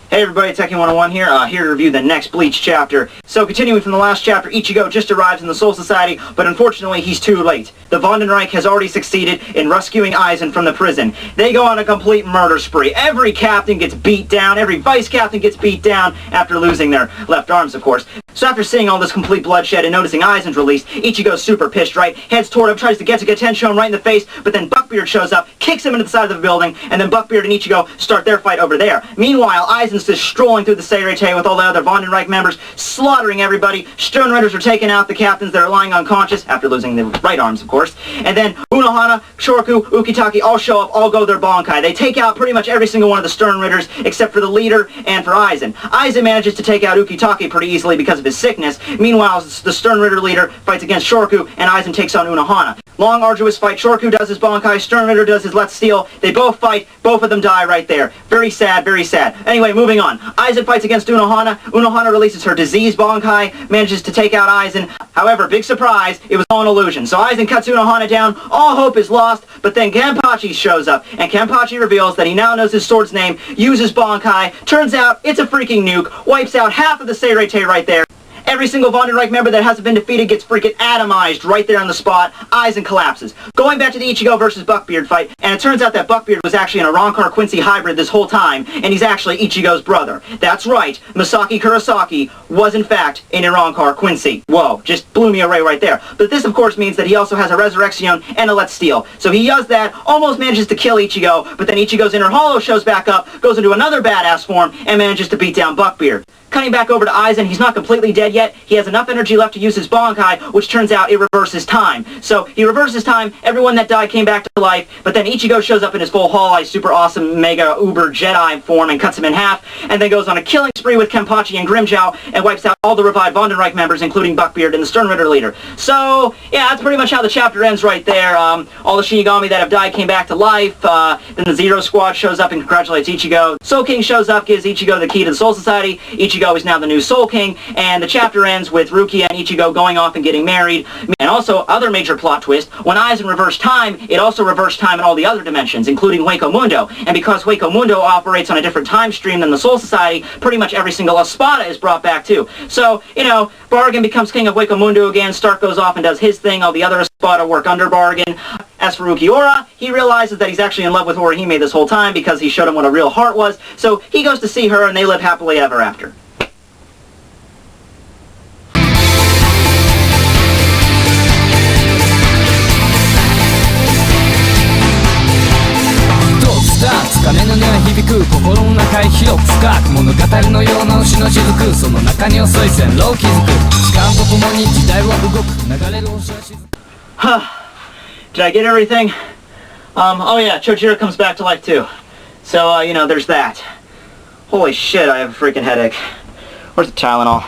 Hey everybody, Tekking101 here, here to review the next Bleach chapter. So continuing from the last chapter, Ichigo just arrives in the Soul Society, but unfortunately he's too late. The Vondenreich has already succeeded in rescuing Aizen from the prison. They go on a complete murder spree. Every captain gets beat down, every vice captain gets beat down after losing their left arms, of course. So after seeing all this complete bloodshed and noticing Aizen's released, Ichigo's super pissed, right? Heads toward him, tries to get Tensho right in the face, but then Buckbeard shows up, kicks him into the side of the building, and then Buckbeard and Ichigo start their fight over there. Meanwhile, Aizen's just strolling through the Seirei with all the other Vondenreich members, slaughtering everybody. Sternritters are taking out the captains that are lying unconscious, after losing their right arms, of course. And then Unohana, Shorku, Ukitake all show up, all go their Bankai. They take out pretty much every single one of the Sternritters, except for the leader and for Aizen. Aizen manages to take out Ukitake pretty easily because of his sickness. Meanwhile, the Sternritter leader fights against Shorku, and Aizen takes on Unohana. Long, arduous fight. Shorku does his Bankai, Sternritter does his Let's Steal. They both fight, both of them die right there. Very sad, very sad. Anyway, moving on. Aizen fights against Unohana. Unohana releases her disease Bankai, manages to take out Aizen. However, big surprise, it was all an illusion. So Aizen cuts Unohana down, all hope is lost, but then Kenpachi shows up, and Kenpachi reveals that he now knows his sword's name, uses Bankai. Turns out, it's a freaking nuke, wipes out half of the Seirei right there. Every single Vondenreich member that hasn't been defeated gets freaking atomized right there on the spot. Aizen collapses. Going back to the Ichigo versus Buckbeard fight, and it turns out that Buckbeard was actually an Arrancar Quincy hybrid this whole time, and he's actually Ichigo's brother. That's right, Masaki Kurosaki was in fact an Arrancar Quincy. Whoa, just blew me away right there. But this of course means that he also has a Resurrection and a Let's Steal. So he does that, almost manages to kill Ichigo, but then Ichigo's inner hollow shows back up, goes into another badass form, and manages to beat down Buckbeard. Cutting back over to Aizen, he's not completely dead yet. He has enough energy left to use his Bankai, which turns out it reverses time. So he reverses time, everyone that died came back to life, but then Ichigo shows up in his full Hall-Eye, super awesome, mega uber Jedi form and cuts him in half, and then goes on a killing spree with Kenpachi and Grimmjow and wipes out all the revived Vondenreich members, including Buckbeard and the Sternritter leader. So, yeah, that's pretty much how the chapter ends right there. All the Shinigami that have died came back to life, then the Zero Squad shows up and congratulates Ichigo. Soul King shows up, gives Ichigo the key to the Soul Society. Ichigo is now the new Soul King, and the chapter ends with Rukia and Ichigo going off and getting married. And also, other major plot twist, when Aizen reversed time, it also reversed time in all the other dimensions, including Hueco Mundo. And because Hueco Mundo operates on a different time stream than the Soul Society, pretty much every single Espada is brought back too. So, you know, Bargain becomes king of Hueco Mundo again, Stark goes off and does his thing, all the other Espada work under Bargain. As for Ukiura, he realizes that he's actually in love with Orihime this whole time because he showed him what a real heart was, so he goes to see her and they live happily ever after.鐘の音は響く心の中へ広く深く物語のような牛の雫その中に遅い線路を築く時間とともに時代は動く流れる星は雫Did I get everything? Oh yeah, Chojiro comes back to life too. So, you know, there's that. Holy shit, I have a freaking headache. Where's the Tylenol?